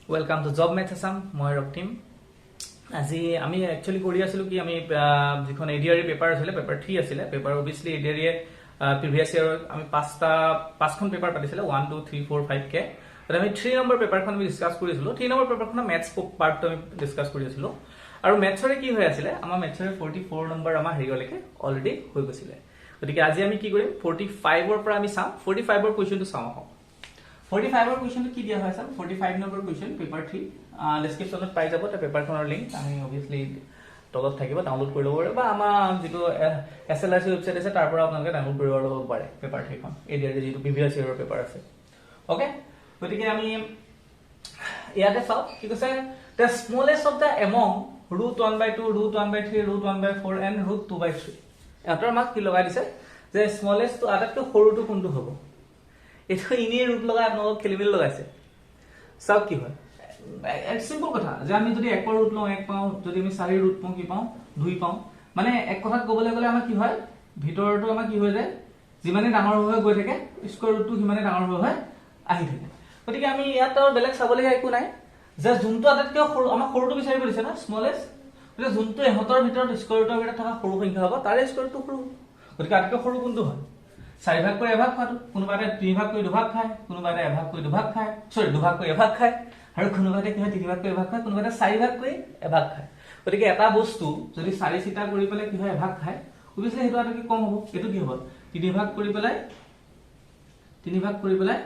Welcome to Job Math Assam. মই ৰক্তিম আজি আমি একচুয়ালি কৰি আছিলো কি আমি যিখন এডিআরই পেপার আছিল পেপার 3 আছিল পেপার অবভিয়াসলি এডিআরই প্রিভিয়াস ইয়ার আমি পাঁচখন পেপার পাতিছিল 1 2 3 4 5 কে তো আমি 3 নম্বৰ পেপাৰখন আমি ডিসকাস কৰিছিলো 3 নম্বৰ পেপাৰখন ম্যাথছ পাৰ্টটো আমি ডিসকাস কৰিছিলো আৰু ম্যাথছৰে কি হৈ আছিল আমাৰ ম্যাথছৰে 44 নম্বৰ আমাৰ হেৰিলৈকে অলৰেডি হৈ গৈছিল গতিকে আজি আমি কি কৰিম 45 ৰ পৰা আমি চাম 45 ৰ কোৱেশ্চনটো চাম 45 ৰ কোৱেশ্চনটো কি দিয়া হয় আছে 45 নম্বৰ কোৱেশ্চন পেপাৰ 3 ডেসক্ৰিপচনত পাই যাব তে পেপাৰখনৰ লিংক আমি অবভিয়াসলি তলত থাকিব ডাউনলোড কৰি ল'ব পাৰে বা আমাৰ যেটো এসএলআৰসি ওয়েবসাইট আছে তাৰ পৰা আপোনালোকে ডাউনলোড কৰি ল'ব পাৰে পেপাৰ 3 খন এডিআৰডি যেটো প্ৰিভিয়াস ইয়াৰৰ পেপাৰ আছে ওকে গতিকে আমি ইয়াতে চাও কি কৈছে the smallest of the among √1/2 √1/3 √1/4 and √2/3 এটাৰ মাক কি লগাই দিছে যে স্মলেষ্ট তো আটাইতকৈ সৰুটো কোনটো হ'ব এটা ইনি ৰুট লগাই আপোনালোক খেলিমেল লগাইছে সব কি হয় এক সিম্পল কথা যে আমি যদি 1 ৰ ৰুট লওঁ 1 পাওঁ যদি আমি 4 ৰ ৰুট পাওঁ কি পাওঁ 2 পাওঁ মানে এক কথাত ক'বলৈ গ'লে আমাৰ কি হয় ভিতৰটো আমাৰ কি হৈ যায় যিমানে ডাঙৰ হৈ গৈ থাকে স্কয়াৰ ৰুটটো সিমানে ডাঙৰ হৈ আহি থাকে গতিকে আমি ইয়াত আৰু বেলেগ চাবলগীয়া একো নাই যে যোনটো আটাইতকৈ সৰু আমাৰ সৰুটো বিচাৰিব দিছে না স্মলেষ্ট গতিকে যোনটো এহতৰ ভিতৰত স্কয়াৰ ৰুটৰ ভিতৰত থকা সৰু সংখ্যা হ'ব তাৰ স্কয়াৰ ৰুটটো সৰু গতিকে আটাইতকৈ সৰু কোনটো হয় 4 ভাগ কৰি এভাগ খাটো কোনোবাৰে 3 ভাগ কৰি দুভাগ খায় কোনোবাৰে এভাগ কৰি দুভাগ খায় সৰি দুভাগ কৰি এভাগ খায় আৰু কোনোবাৰে কি হয় 3 ভাগ কৰি এভাগ খায় কোনোবাৰে 4 ভাগ কৰি এভাগ খায় গতিকে এটা বস্তু যদি 4 চিটা কৰি পেলাই কি হয় এভাগ খায় অবভিয়াসলি হেতু আৰু কি কম হ'ব এটো কি হ'ব 3 ভাগ কৰি পেলাই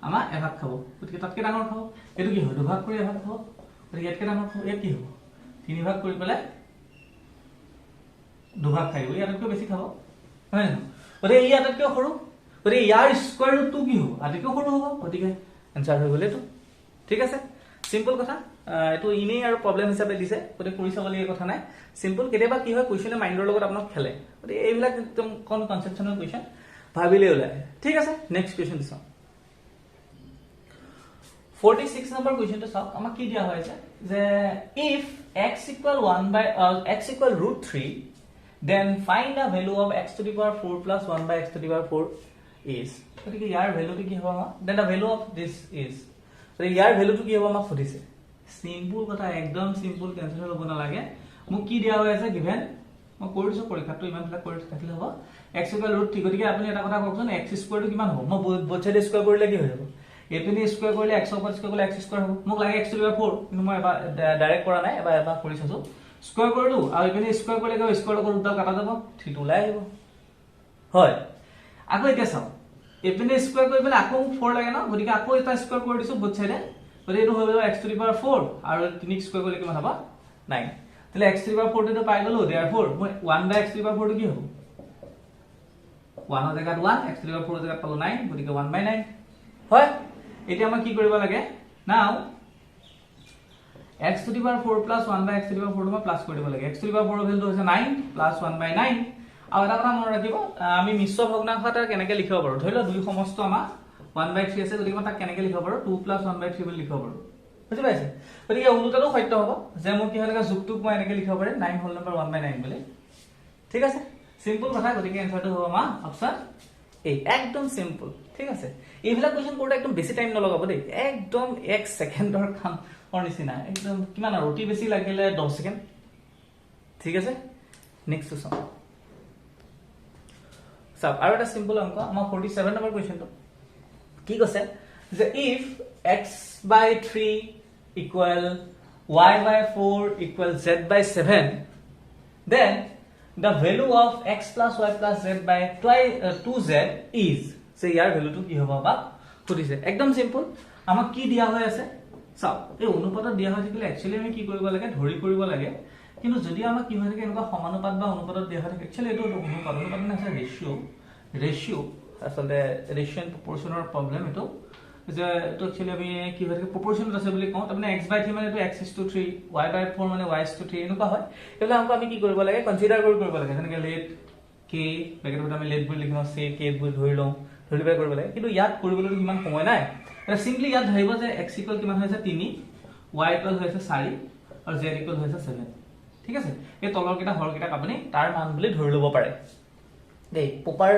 আমাৰ এভাগ খাব গতিকে তাতকে ডাঙৰ খাব এটো কি হয় দুভাগ কৰি এভাগ খাব গতিকে ইয়াতকে ডাঙৰ খাব এ কি হ'ব 3 ভাগ কৰি পেলাই দুভাগ খাই ইয়াতকৈ বেছি খাব হয় না গতিকে ই আটাইতকৈ সৰু গতিকে ইয়াৰ স্কয়াৰ ৰুটটো কি হ'ব আটাইতকৈ সৰু হ'ব গতিকে আনসাৰ হৈ গ'ল এটো ঠিক আছে সিম্পল কথা এটো ইনে আৰু প্ৰবলেম হিচাপে দিছে গতিকে কৰি চাবলগীয়া কথা নাই সিম্পল কেতিয়াবা কি হয় কোৱেশ্চনে মাইন্ডৰ লগত আপোনাক খেলে গতিকে এইবিলাক একদম কোন কনসেপচনৰ কোৱেশ্চন ভাবিলে ওলাই ঠিক আছে নেক্সট কোৱেশ্চন চাও 46 নম্বৰ কোৱেশ্চনটো চাও আমাক কি দিয়া হৈছে যে if x = 1/(x=√3) then find the value of x to the power 4 plus 1 by x to the power 4 is গতিকে ইয়াৰ ভ্যালুটো কি হ'ব আমাৰ then the value of this is তো ইয়াৰ ভ্যালুটো কি হ'ব আমাক সুধিছে সিম্পল কথা একদম সিম্পল টেনচন ল'ব না লাগে মোক কি দিয়া হৈ আছে গিভেন মই কৰিছো পৰীক্ষাটো ইমান ফিলা কৰি থাকিলে হ'ব x = গতিকে আপুনি এটা কথা কওকচোন x স্কয়াৰটো কিমান হ'ব মই বোথ সাইড স্কয়াৰ কৰিলে কি হৈ যাব এপিনি স্কয়াৰ কৰিলে x ওপৰ স্কয়াৰ কৰিলে x স্কয়াৰ হ'ব মোক লাগে x to the power 4 কিন্তু মই এবাৰ ডাইৰেক্ট কৰা নাই এবাৰ কৰি চাছো স্কয়াৰ কৰিলো আৰু এপিনি স্কয়াৰ কৰিলে কি স্কয়াৰ লগত উল্টা কাটা যাব ঠিক ওলাই আহিব হয় আকৌ এটা চাও এপিনি স্কয়াৰ কৰি পেলাই আকৌ 4 লাগে ন গতিকে আকৌ এটা স্কয়াৰ কৰি দিছো বোথ সাইডে গতিকে এটো হৈ যাব x to the power 4 আৰু 3 স্কয়াৰ কৰিলে কিমান হ'ব 9 তাহলে x to the power 4 টো পাই গলো therefore মই 1 by x to the power 4 টো কি হ'ব 1 ৰ জায়গাত 1 x to the power 4 ৰ জায়গাত পালো 9 গতিকে 1 by 9 হয় এতিয়া আমাৰ কি কৰিব লাগে নাও x to the power 4 plus 1 by x to the power 4 টো প্লাস কৰি দিব লাগে x to the power 4 ৰ ভ্যালুটো হৈছে 9 plus 1 by 9 আৰু এটা কথা মনত ৰাখিব আমি মিশ্ৰ ভগ্নাংশটা কেনেকৈ লিখিব পাৰো ধৰি লও দুই সমস্ত আমাৰ 1 by 3 আছে গতিকে মই তাক কেনেকৈ লিখিব পাৰো 2 plus 1 by 3 বুলি লিখিব পাৰো বুজি পাইছে গতিকে উলটাটো সত্য হ'ব যে মই কি হলকা যুগটোক মই এনেকৈ লিখিব পাৰো 9 হোল নম্বৰ 1 by 9 বুলি ঠিক আছে সিম্পল কথা গতিকে এনসাৰটো হ'ব আমাৰ অপচন এ একদম সিম্পল ঠিক আছে এইবিলাক কোৱেশ্চন কৰোতে একদম বেছি টাইম নলগাব দেই একদম 1 সেকেন্ডৰ কাম নিচিনা একদম কিমান আৰু অতি বেছি লাগিলে 10 সেকেন্ড ঠিক আছে নেক্সট চাও সব আৰু এটা সিম্পল অংক আমাৰ 47 নম্বৰ কোৱেশ্চনটো কি কৈছে যে if x/3 = y/4 = z/7 then the value of x plus y plus z by 2z is সে ইয়াৰ ভ্যালুটো কি হ'ব বা সুধিছে একদম সিম্পল আমাক কি দিয়া হৈ আছে চাও এই অনুপাতত দিয়া হৈ থাকিলে একচুয়ালি আমি কি কৰিব লাগে ধৰি কৰিব লাগে কিন্তু যদি আমাক কি হৈ থাকে এনেকুৱা সমানুপাত বা অনুপাতত দিয়া হৈ থাকে একচুয়ালি এটো অনুপাত মানে আছে ৰেশিও আসলে ৰেশিও এণ্ড প্ৰপৰচনৰ প্ৰবলেম এটো যে এটো একচুয়ালি আমি কি হৈ থাকে প্ৰপৰচনত আছে বুলি কওঁ তাৰমানে x/3 মানে এটো x/3 y/4 মানে y/3 এনেকুৱা হয় এলা আমি কি কৰিব লাগে কনসিডাৰ কৰিব লাগে যেনেকৈ লেট k ব্ৰেকেটত আমি লেট বুলি লিখো c k বুলি ধৰি লওঁ ধৰি পাই কৰিব লাগে কিন্তু ইয়াত কৰিবলৈ কিমান সময় নাই এটা সিম্পলি ইয়াত ধৰিব যে x = কিমান হৈছে 3 y = হৈছে 4 আৰু z = হৈছে 7 ঠিক আছে এই তলৰ কিটা হৰ কিটা আপুনি তাৰ মান বুলি ধৰি ল'ব পাৰে দেই প্ৰপাৰ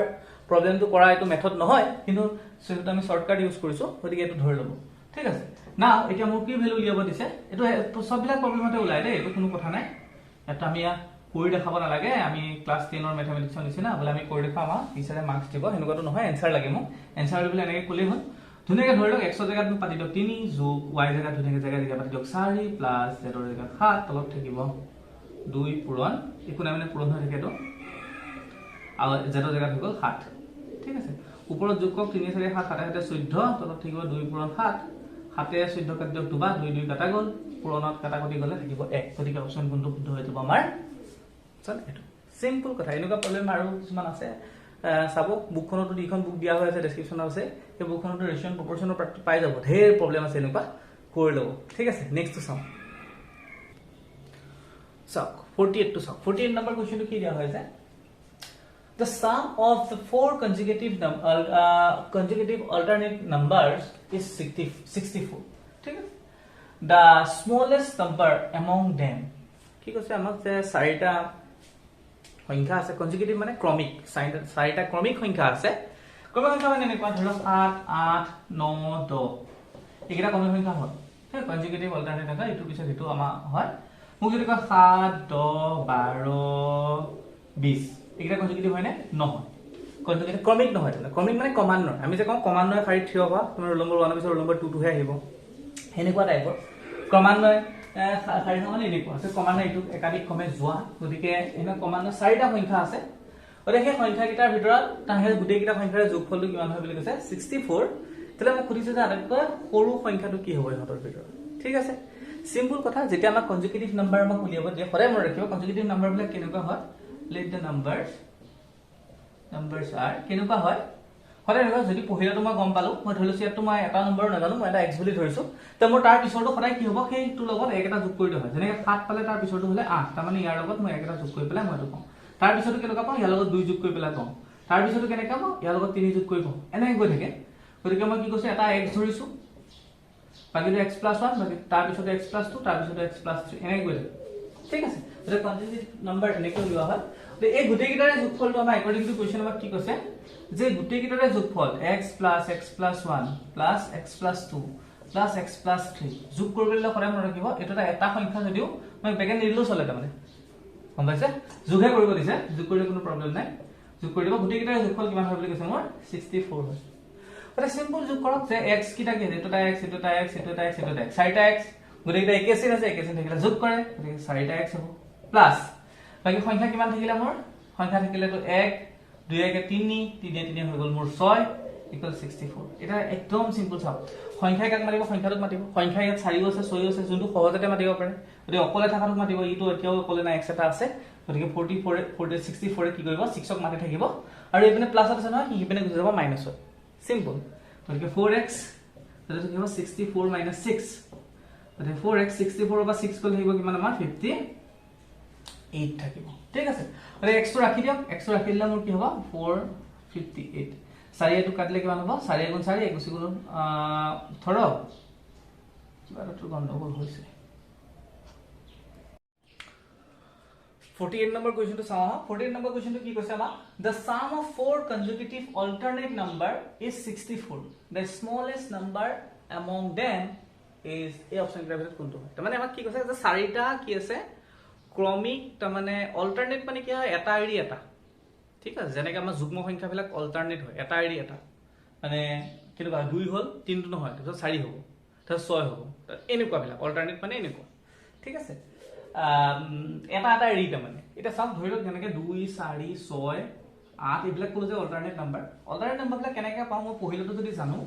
প্ৰবলেমটো কৰা এটো মেথড নহয় কিন্তু সেটো আমি শৰ্টকাট ইউজ কৰিছো গতিকে এটো ধৰি ল'ব ঠিক আছে না এতিয়া মোৰ কি ভ্যালু উলিয়াব দিছে এটো সববিলাক প্ৰবলেমতে ওলাই দে এটো কোনো কথা নাই এটা আমি কৰি দেখাব নালাগে আমি ক্লাস 10 ৰ ম্যাথমেটিক্সৰ নিচিনা বলে আমি কৰি দেখাম টিচাৰে মাৰ্কস দিব হেনেকুৱাটো নহয় এনসাৰ লাগে মোক এনসাৰ লৈ এনেকৈ কলেই হ'ল ধুনীয়াকৈ ধৰি লওক x ৰ জায়গাত পাতি দিয়ক 3 যোগ y জায়গাত ধুনীয়াকৈ জায়গা পাতি দিয়ক 4 প্লাস z ৰ জায়গাত 7 তলত থাকিব 2 পূৰণ একো নাই মানে পূৰণ হৈ থাকে তো আৰু z ৰ জায়গাত হৈ গ'ল 7 ঠিক আছে ওপৰত যোগ কৰক 3 4 7 7 14 তলত থাকিব 2 পূৰণ 7 7 14 কাটি দিয়ক 2 2 2 কাটা গ'ল পূৰণত কাটা কাটি গ'লে থাকিব 1 গতিকে অপচন কোনটো শুদ্ধ হৈ যাব আমাৰ চল এটো সিম্পল কথা এনেকুৱা প্ৰবলেম আৰু কিছুমান আছে সাব বুকখনটো দুইখন বুক দিয়া হৈ আছে ডেসক্ৰিপচনত আছে এই বুকখনটো ৰেশিও প্ৰপৰচনৰ পাই যাব ঢেৰ প্ৰবলেম আছে এনেকুৱা কৰি লব ঠিক আছে নেক্সট চাও So 48 to solve. 48 number question to kia hoye jay. The sum of the four consecutive alternate numbers is 64. ठीक है? The smallest number among them. ठीक है আমাক যে চাৰিটা সংখ্যা আছে consecutive মানে ক্ৰমিক চাৰিটা ক্ৰমিক সংখ্যা আছে ক্ৰমিক সংখ্যা মানে এনেকুৱা ধৰক 8 8 9 10 এইকেইটা ক্ৰমিক সংখ্যা হয় ঠিক consecutive alternate সংখ্যা ইটো পিছত ইটো আমাৰ হয় মোক যদি কয় 7 10 12 20 এইকেইটা consecutive হয় নে নহয় consecutive ক্ৰমিক নহয় ক্ৰমিক মানে কমান্ডৰ আমি যে কম কমান্ডৰ শাৰীত থিয় হোৱা তোমাৰ ৰোল নম্বৰ 1 পিছত ৰোল নম্বৰ 2 হে আহিব হেনেকুৱা টাইপৰ ক্ৰমান্বয় শাৰীখন মানে এনেকুৱা আছে ক্ৰমান্বয় ইটো একাধিক ক্ৰমে যোৱা গতিকে এনে ক্ৰমান্বয় চাৰিটা সংখ্যা আছে আৰু এই সংখ্যাকেইটাৰ ভিতৰত তাহে গোটেইকেইটা সংখ্যাৰ যোগফলটো কিমান হয় বুলি কৈছে 64 তেলে মই খুদিছো যে আটাইতকৈ সৰু সংখ্যাটো কি হ'ব ইহঁতৰ ভিতৰত ঠিক আছে সিম্পল কথা যেতিয়া আমাৰ কনজুগেটিভ নাম্বাৰ আমাক উলিয়াব দিয়ে সদায় মনত ৰাখিব কনজুগেটিভ নাম্বাৰ বিলাক কেনেকুৱা হয় লেট দ্য নাম্বাৰস আৰ কেনেকুৱা হয় সদায় নহয় যদি পহিলাটো মই গম পালো মই ধৰিছো ইয়াত মই এটা নম্বৰ নাজানো মই এটা x বুলি ধৰিছো তে মোৰ তাৰ পিছৰটো সদায় কি হ'ব সেইটোৰ লগত এক এটা যোগ কৰি দিয়া হয় যেনেকৈ 7 পালে তাৰ পিছৰটো হলে 8 তাৰ মানে ইয়াৰ লগত মই এক এটা যোগ কৰি পেলাই মই এইটো কম তাৰ পিছৰটো কেনেকুৱা পাম ইয়াৰ লগত 2 যোগ কৰি পেলাই কম তাৰ পিছৰটো কেনেকুৱা পাম ইয়াৰ লগত 3 যোগ কৰি কম এনেকৈ গৈ থাকে গতিকে মই কি কৈছো এটা x ধৰিছো বাকিটো x + 1 বাকি তাৰ পিছতে x + 2 তাৰ পিছতে x + 3 এনেকৈ গৈ থাকে ঠিক আছে এটা কনজুগেটিভ নাম্বাৰ এনেকৈ লোৱা হয় তে এই গুটেইকেইটাৰে যোগফলটো আমাৰ একৰ্ডিং টু কোৱেশ্চন আমাক কি কৈছে যে গুটেইকেইটাৰে যোগফল x + x + 1 + x + 2 + x + 3 যোগ কৰিবলৈ সদায় মনত ৰাখিব এটা সংখ্যা যদিও মই বেগেন নিদিলেও চলে তাৰমানে গম পাইছে যোগহে কৰিব দিছে যোগ কৰিলে কোনো প্ৰবলেম নাই যোগ কৰি দিব গুটেইকেইটাৰে যোগফল কিমান হয় বুলি কৈছে মোৰ 64 হয় এটা সিম্পল যোগ কৰক যে x কিটা কি এটা x এটা x এটা x এটা x চাৰিটা x গুটেইকেইটা একে চিন আছে একে চিন থাকিলে যোগ কৰে গতিকে চাৰিটা x হ'ব প্লাস বাকি সংখ্যা কিমান থাকিলে মোৰ সংখ্যা থাকিলে তো 1 2 1 3 3 3 হৈ গল মোৰ 6 = 64 এটা একদম সিম্পল সব সংখ্যা কাক মাৰিব সংখ্যাটোক মাতিব সংখ্যা ইয়াত 4 আছে 6 আছে যোনটো সহজতে মাতিব পাৰে যদি অকলে থাকাটোক মাতিব ইটো এতিয়াও অকলে না x এটা আছে গতিকে 44 64 কি কৰিব 6ক মাতি থাকিব আৰু এইপিনে প্লাস আছে নহয় কি ইপিনে গুচি যাব মাইনাস হয় সিম্পল গতিকে 4x তাতে থাকিব 64 - 6 গতিকে 4x 64 বা 6 কল থাকিব কিমান আমাৰ 58 থাকিব ঠিক আছে আৰু x টো ৰাখি দিয়ক x টো ৰাখিলে মোৰ কি হ'ব 458 4 এটো কাটলে কিমান হ'ব 4 * 4 1 * 18 কিবাটো গণ্ডগোল হৈছে 48 number question to saw 48 number question to ki কৈছে আমা the sum of four consecutive alternate number is 64 the smallest number among them is a option গ্রাভিটেড কোনটো তাৰ মানে আমাক কি কৈছে যে চাৰিটা কি আছে ক্ৰমিক তাৰ মানে অল্টাৰনেট মানে কি হয় এটা এৰি এটা ঠিক আছে যেনেকৈ আমাৰ যুগ্ম সংখ্যা বিলাক অল্টাৰনেট হয় এটা এৰি এটা মানে কিবা 2 হল 3 টো নহয় তাৰপিছত 4 হ'ব তাৰপিছত 6 হ'ব এনেকুৱা বিলাক অল্টাৰনেট মানে এনেকুৱা ঠিক আছে এটা এটা এৰি তাৰ মানে এটা সব ধৰি লওক যেনেকৈ 2 4 6 8 এইবিলাক কলো যে অল্টাৰনেট নাম্বাৰ বিলাক কেনেকৈ পাওঁ মই পহিলাটো যদি জানো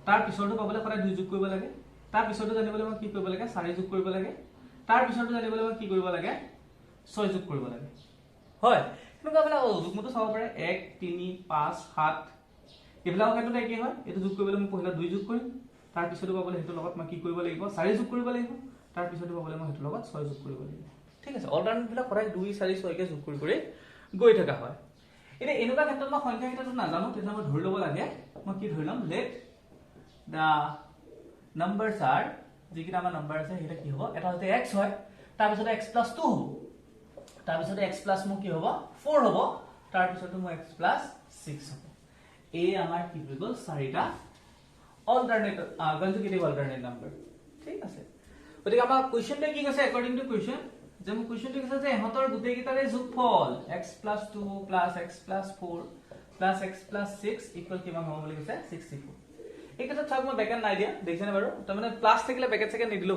তাৰ পিছৰটো পাবলৈ সদায় 2 যোগ কৰিব লাগে তাৰ পিছৰটো জানিবলৈ মই কি কৰিব লাগে 4 যোগ কৰিব লাগে তাৰ পিছৰটো জানিবলৈ মই কি কৰিব লাগে 6 যোগ কৰিব লাগে হয় এনেকুৱা বলা যুগ্মটো চাব পাৰে 1 3 5 7 এইবিলাক ক্ষেত্ৰতে কি হয় এটো যোগ কৰিবলৈ মই পহিলা 2 যোগ কৰিম তাৰ পিছৰটো পাবলৈ হেতু লগত মই কি কৰিব লাগিব 4 যোগ কৰিব লাগিব তাৰ পিছৰটো পাবলৈ মই হেতু লগত 6 যোগ কৰিব লাগিব ঠিক আছে অল্টাৰনেট বিলাক সদায় 2 4 6 কে যোগ কৰি গৈ থকা হয় এটা এনেকুৱা ক্ষেত্ৰত মই সংখ্যা কেইটাটো নাজানো তেতিয়া মই ধৰি ল'ব লাগে মই কি ধৰি লম লেট দা numbers are যিকিটা আমাৰ নম্বৰ আছে হেটা কি হ'ব এটা হতে x হয় তাৰ পিছতে x + 2 হ'ব তাৰ পিছতে x + মোৰ কি হ'ব 4 হ'ব তাৰ পিছতে মোৰ x + 6 হ'ব এই আমাৰ কি হৈ গ'ল চাৰিটা অল্টাৰনেট কনজিকিউটিভ অল্টাৰনেট নাম্বাৰ ঠিক আছে গতিকে আমাৰ কোৱেশ্চনটো কি কৈছে একৰ্ডিং টু কোৱেশ্চন যে মোৰ কোৱেশ্চনটো কৈছে যে ইহঁতৰ গোটেই কেইটাৰে যোগফল x + 2 + x + 4 + x + 6 ইকুৱেল কিমান হ'ব বুলি কৈছে 64 এই ক্ষেত্ৰত চাওক মই ব্ৰেকেট নাই দিয়া দেখিছেনে বাৰু তাৰমানে প্লাস থাকিলে ব্ৰেকেট সেকেন্ড নিদিলো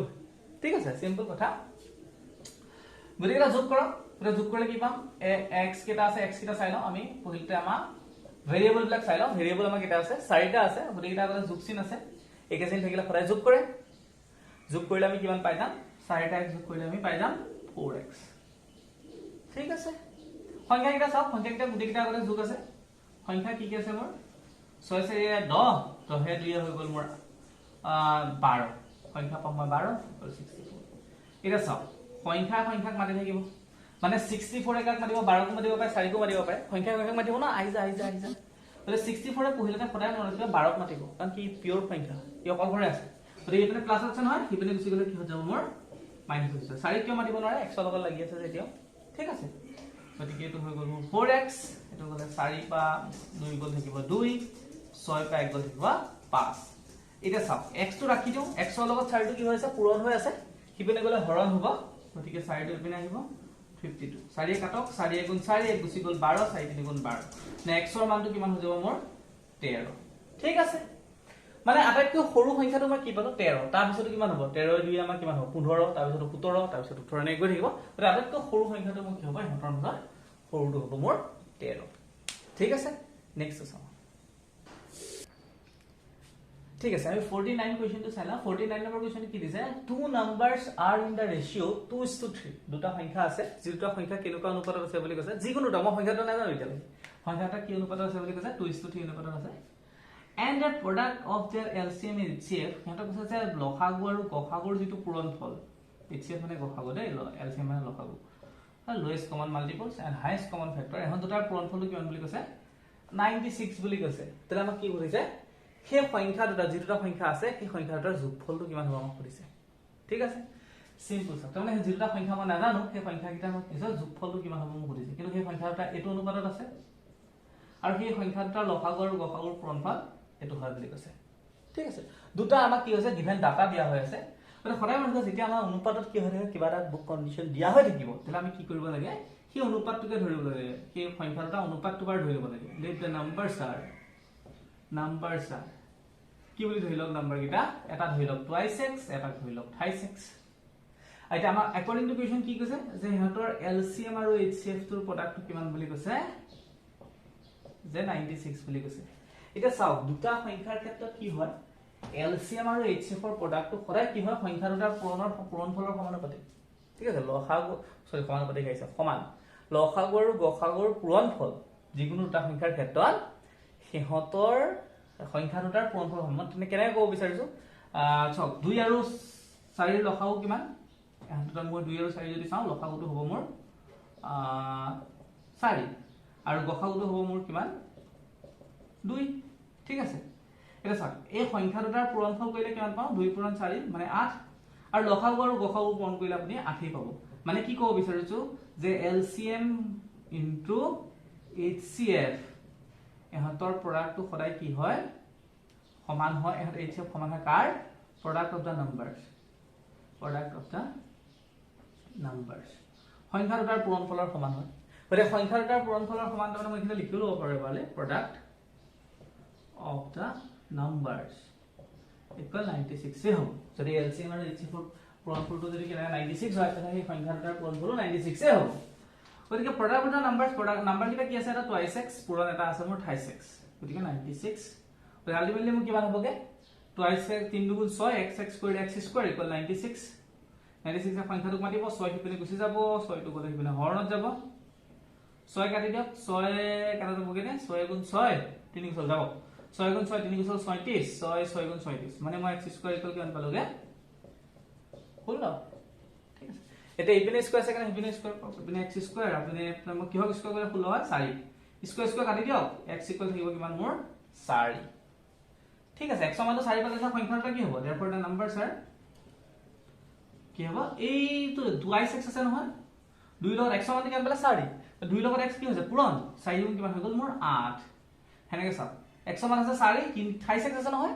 ঠিক আছে সিম্পল কথা গতিকে এটা যোগ কৰক এটা যোগ কৰিলে কি পাম x কেটা আছে x কেটা চাই লওঁ আমি পহিলতে আমাৰ ভেৰিয়েবল বিলাক চাই লওঁ ভেৰিয়েবল আমাৰ কেটা আছে চাৰিটা আছে গতিকে আগতে যোগ চিন আছে একে চিন থাকিলে সদায় যোগ কৰে যোগ কৰিলে আমি কিমান পাই যাম চাৰিটা x যোগ কৰিলে আমি পাই যাম 4x ঠিক আছে সংখ্যা কেটা চাওক সংখ্যা কেটা গুটি কেটা আগতে যোগ আছে সংখ্যা কি কি আছে মোৰ 6 4 10 10 হে 2 হৈ গল মোৰ 12 সংখ্যা পাম মই 12 64 এটা চাওক সংখ্যাক মাতি থাকিব মানে 64 একাক মাতিব 12 কো মাতিব পায় 4 কো মাতিব পায় সংখ্যাক মাতিব না আইজা মানে 64 এ পহিলতে সদায় মনত ৰাখিব 12 ক মাতিব কাৰণ কি পিওৰ সংখ্যা ই অকল ঘৰে আছে গতিকে এপিনে প্লাস আছে নহয় হিপিনে গুচি গলে কি হৈ যাব মোৰ মাইনাস হৈ যাব 4 কিয় মাতিব নোৱাৰে 100 লগত লাগি আছে যেতিয়া ঠিক আছে গতিকে এটো হৈ গল মোৰ 4x এটো গলে 4 পা 2 গল থাকিব 2 6 পা 1 গল থাকিব 5 এটা চাওক x টো ৰাখি দিও x ৰ লগত 4 টো কি হৈছে পূৰণ হৈ আছে হিপিনে গলে হৰণ হ'ব গতিকে 4 টো ইপিনে আহিব 52 4 কাটক 4 গুণ 4 গুচি গল 12 4 3 গুণ 12 নে x ৰ মানটো কিমান হৈ যাব মোৰ 13 ঠিক আছে মানে আটাইতকৈ সৰু সংখ্যাটো মই কি পালো 13 তাৰ পিছতো কিমান হ'ব 13 2 আমাৰ কিমান হ'ব 15 তাৰ পিছত 17 তাৰ পিছত 18 নে গৈ থাকিব গতিকে আটাইতকৈ সৰু সংখ্যাটো মোৰ কি হ'ব ইহঁতৰ মাজত সৰুটো হ'ব মোৰ 13 ঠিক আছে নেক্সট চাওঁ ঠিক আছে আমি 49 কোৱেশ্চনটো চাইলা 49 নম্বৰ কোৱেশ্চন কি দিছে টু নাম্বাৰস আৰ ইন দা ৰেশিও 2:3 দুটা সংখ্যা আছে যি দুটা সংখ্যা কেনেকুৱা অনুপাতত আছে বুলি কৈছে যিকোনো দুটা মই সংখ্যাটো নাজানো এতিয়ালৈ সংখ্যাটা কি অনুপাতত আছে বুলি কৈছে 2:3 অনুপাতত আছে and the product of their LCM and HCF এটা কৈছে যে লসাগু আৰু গসাগুৰ যেটো পূৰণফল HCF মানে গসাগু দেই LCM মানে লসাগু lowest common multiples and highest common factor এখন দুটাৰ পূৰণফলটো কিমান বুলি কৈছে 96 বুলি কৈছে তেলে আমাক কি কৰিছে সেই সংখ্যা দুটা যি দুটা সংখ্যা আছে সেই সংখ্যা দুটাৰ যোগফলটো কিমান হ'ব আমাক কৰিছে ঠিক আছে সিম্পল সব তাৰমানে যি দুটা সংখ্যা মই নাজানো সেই সংখ্যা কিটা আমাক নিজৰ যোগফলটো কিমান হ'ব মোক কৰিছে কিন্তু সেই সংখ্যা দুটা এটো অনুপাতত আছে আৰু সেই সংখ্যা দুটাৰ লসাগু আৰু গসাগুৰ পূৰণফল এটো হয় বুলি কৈছে ঠিক আছে দুটা আমাক কি হৈছে গিভেন ডাটা দিয়া হৈ আছে মানে সদায় মানে যেতিয়া আমাৰ অনুপাতত কি হৈ থাকে কিবা এটা বুক কন্ডিশন দিয়া হৈ থাকিব তেলে আমি কি কৰিব লাগে সেই অনুপাতটোকে ধৰিব লাগে সেই সংখ্যা দুটা অনুপাতটো বাৰ ধৰিব লাগে লেট দ্য নাম্বাৰস আৰ কি বুলি ধৰি লওক নাম্বাৰ কিটা এটা ধৰি লওক 2x এটা ধৰি লওক 5x আইতা আমাৰ একৰ্ডিং টু কোৱেশ্চন কি কৈছে যে ইহঁতৰ LCM আৰু HCF টোৰ প্ৰডাক্টটো কিমান বুলি কৈছে যে 96 বুলি কৈছে এটা চাওক দুটা সংখ্যাৰ ক্ষেত্ৰত কি হয় LCM আৰু HCF ৰ প্ৰডাক্টটো সদায় কি হয় সংখ্যা দুটাৰ পূৰণফলৰ সমানুপাতিক ঠিক আছে লসাগু সমানুপাতিক হৈছে সমান লসাগু আৰু গসাগুৰ পূৰণফল যিকোনো দুটা সংখ্যাৰ ক্ষেত্ৰত সিহঁতৰ সংখ্যা দুটাৰ পূৰণফল সমান তুমি কেনেকৈ ক'ব বিচাৰিছো চাওক 2 আৰু 4 ৰ লসাগু কিমান এহঁতৰ মই 2 আৰু 4 যদি চাও লসাগুটো হ'ব মোৰ 4 আৰু গসাগুটো হ'ব মোৰ কিমান 2 ঠিক আছে এটা চাওক এই সংখ্যা দুটাৰ পূৰণফল কৰিলে কিমান পাও 2 পূৰণ 4 মানে 8 আৰু লসাগু আৰু গসাগু পূৰণ কৰিলে আপুনি 8 পাব মানে কি ক'ব বিচাৰিছো যে LCM ইনটু HCF এহঁতৰ প্ৰডাক্টটো সদায় কি হয় সমান হয় এহঁত HCF সমান হয় কাৰ প্ৰডাক্ট অফ দা নাম্বাৰস সংখ্যা দুটাৰ পূৰণফলৰ সমান হয় গতিকে সংখ্যা দুটাৰ পূৰণফলৰ সমান তাৰমানে মই এখানে লিখি ল'ব পাৰো বালে product of the numbers equal 96 এ হ'ব যদি LCM আৰু HCF ৰ পূৰণফলটো যদি কেনে 96 হয় তেনে সেই সংখ্যা দুটাৰ পূৰণফলও 96 এ হ'ব গতিকে product of the numbers product number কিটা কি আছে এটা 2x পূৰণ এটা আছে মোৰ 26 গতিকে 96 তো আলটিমেটলি মোৰ কিমান হ'বগে 2x 3 গুণ 6 x কৰিলে x স্কয়াৰ ইকুৱেল 96 96 এ সংখ্যাটোক মাতিব 6 হিপিনে গুচি যাব 6 টো গলে হিপিনে হৰণত যাব 6 কাটি দিয়ক 6 কাটা যাব কেনে 6 গুণ 6 3 গুণ যাব 6 গুণ 6 3 গুণ 37 6 গুণ 37 মানে মই x স্কয়াৰ ইকুৱেল কিমান পালোগে হল না ঠিক আছে এটা ইপিনে স্কয়াৰ আছে কেনে ইপিনে স্কয়াৰ ইপিনে x স্কয়াৰ আপুনি মই কি হ'ব স্কয়াৰ কৰিলে 16 হয় 4 স্কয়াৰ স্কয়াৰ কাটি দিয়ক x ইকুৱেল থাকিব কিমান মোৰ 4 ঠিক আছে x সমান 4 পালে সংখ্যাটা কি হ'ব therefore the numbers are কি হ'ব এইটো 2x আছে নহয় 2 লগত x সমান কিমান পালে 4 2 লগত x কি হৈছে পূৰণ 4 গুণ কিমান হৈ গ'ল মোৰ 8 হেনেকে চাওক x সমান আছে 4 28x আছে নহয়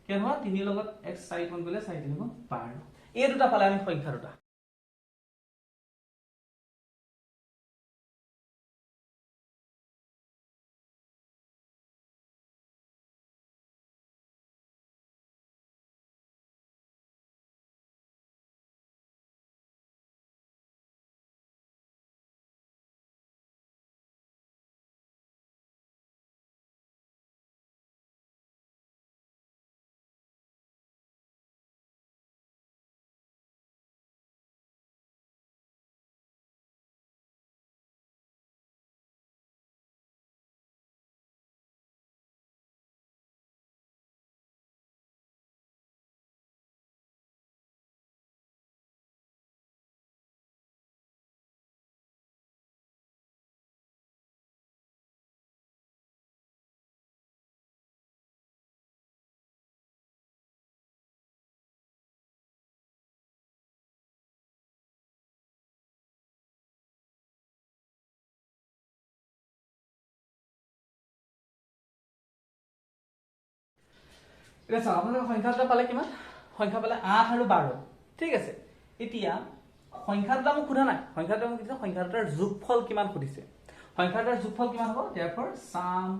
কেন হয় 3 লগত x 4 গুণ কৰিলে 4 3 গুণ 12 এই দুটা পালে আমি সংখ্যা দুটা এটা চাও আপোনালোকে সংখ্যা দুটা পালে কিমান সংখ্যা পালে 8 আৰু 12 ঠিক আছে এতিয়া সংখ্যা দুটা মোক সোধা নাই সংখ্যা দুটা মোক দিছে সংখ্যা দুটাৰ যোগফল কিমান সুধিছে সংখ্যা দুটাৰ যোগফল কিমান হ'ব therefore sum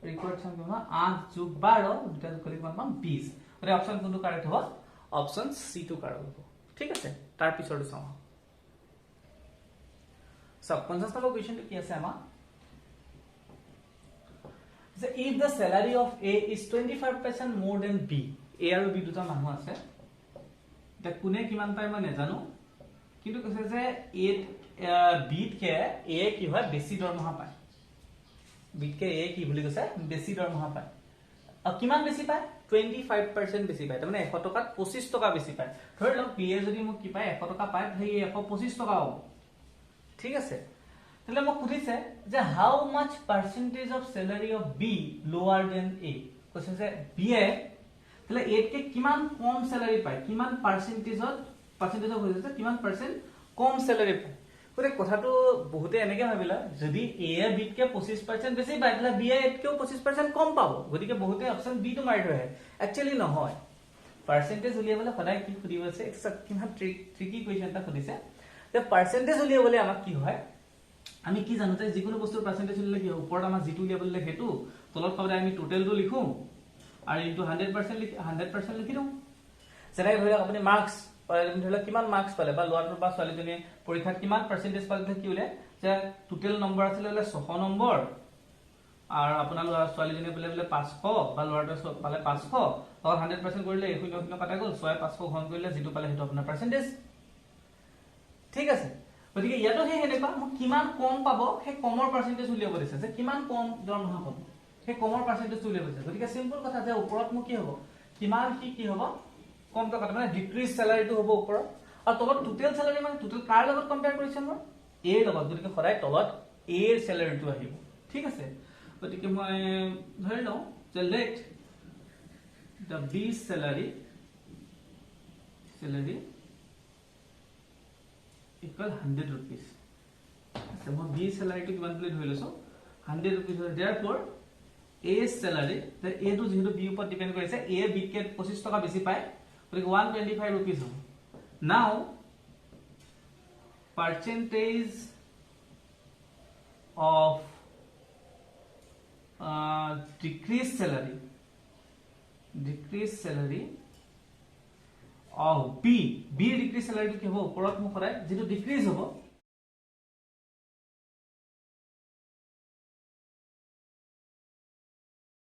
record sum কিমান 8 যোগ 12 দুটা যোগ কৰিলে কিমান পাম 20 আৰু অপচন কোনটো কাৰেক্ট হ'ব অপচন সি টো কাৰেক্ট হ'ব ঠিক আছে তাৰ পিছৰটো চাও সব 50 নম্বৰ কোৱেশ্চনটো কি আছে আমাৰ So if the salary of A is 25% more than B, A আৰু B দুটা মানুহ আছে তে কোনে কিমান পায় মই নেজানো কিন্তু কৈছে যে A B কে A কি হয় বেছি দৰমহা পায় B কে A কি বুলি কৈছে বেছি দৰমহা পায় কিমান বেছি পায় 25% বেছি পায় মানে 100 টকাত 25 টকা বেছি পায় ধৰি লওক B যদি মোক কি পায় 100 টকা পায় সেই 125 টকা হ'ব ঠিক আছে তাহলে মোক খুদিছে যে how much percentage of salary of B lower than A কৈছে যে বি এ তাহলে এ কে কিমান কম স্যালারি পায় কিমান পার্সেন্টেজ অফ হৈছে কিমান পার্সেন্ট কম স্যালারি পায় গতে কথাটো বহুতে এনেকে ভাবিলা যদি এ বি কে 25% বেছি পায় তাহলে বি এ কেও 25% কম পাব গতিকে বহুতে অপশন বি টো মাৰি থয় একচুয়ালি নহয় পাৰ্সেন্টেজ উলিয়াবলে সদায় কি খুদিব আছে কিমান ট্ৰিকি কোৱেশ্চন এটা খুদিছে যে পাৰ্সেন্টেজ উলিয়াবলে আমাক কি হয় আমি কি জানো যে যিকোনো বস্তুৰ পাৰ্সেন্টেজ উলিয়ালে কি ওপৰত আমাৰ জিটো উলিয়াবলে হেতু তলত পাবলে আমি টোটালটো লিখো আৰু ইনটু 100% লিখি দিও যেনে ধৰি আপুনি মাৰ্কস ধৰি কিমান মাৰ্কস পালে বা লোৱাটো বা ছোৱালীজনী পৰীক্ষাত কিমান পাৰ্সেন্টেজ পালে কি উলে যে টোটাল নম্বৰ আছিল 600 নম্বৰ আৰু আপোনাৰ ছোৱালীজনী পালে 500 বা লোৱাটো পালে 500 আৰু 100% কৰিলে 0 কাটা গ'ল 6 500 ঘন কৰিলে জিটো পালে হেতু আপোনাৰ পার্সেন্টেজ ঠিক আছে গতিকে ইয়াতো হে হেনেকা মই কিমান কম পাব হে কমৰ পাৰ্সেন্টেজ উলিয়াব দিছে যে কিমান কম দৰমহা পাব হে কমৰ পাৰ্সেন্টেজ উলিয়াব দিছে গতিকে সিম্পল কথা যে ওপৰত মোক কি হ'ব কিমান কি হ'ব কম টকা মানে ডিক্ৰিজ স্যালাৰিটো হ'ব ওপৰত আৰু তলত টোটাল স্যালাৰি মানে টোটাল কাৰ লগত কম্পেয়াৰ কৰিছে মই এ লগত গতিকে সদায় তলত এ ৰ স্যালাৰিটো আহিব ঠিক আছে গতিকে মই ধৰি লওঁ যে late the B salary equal 100 rupees so মই B salary to কিমান বুলি ধৰি লৈছো 100 rupees therefore A salary the A to যেহেতু B ওপৰত ডিপেন্ড কৰিছে A B কে 25 টকা বেছি পায় গতিকে 125 rupees হ'ব now percentage of decreased salary of B decrease salary to কি হ'ব ওপৰত মোক সদায় যেটো ডিক্ৰিজ হ'ব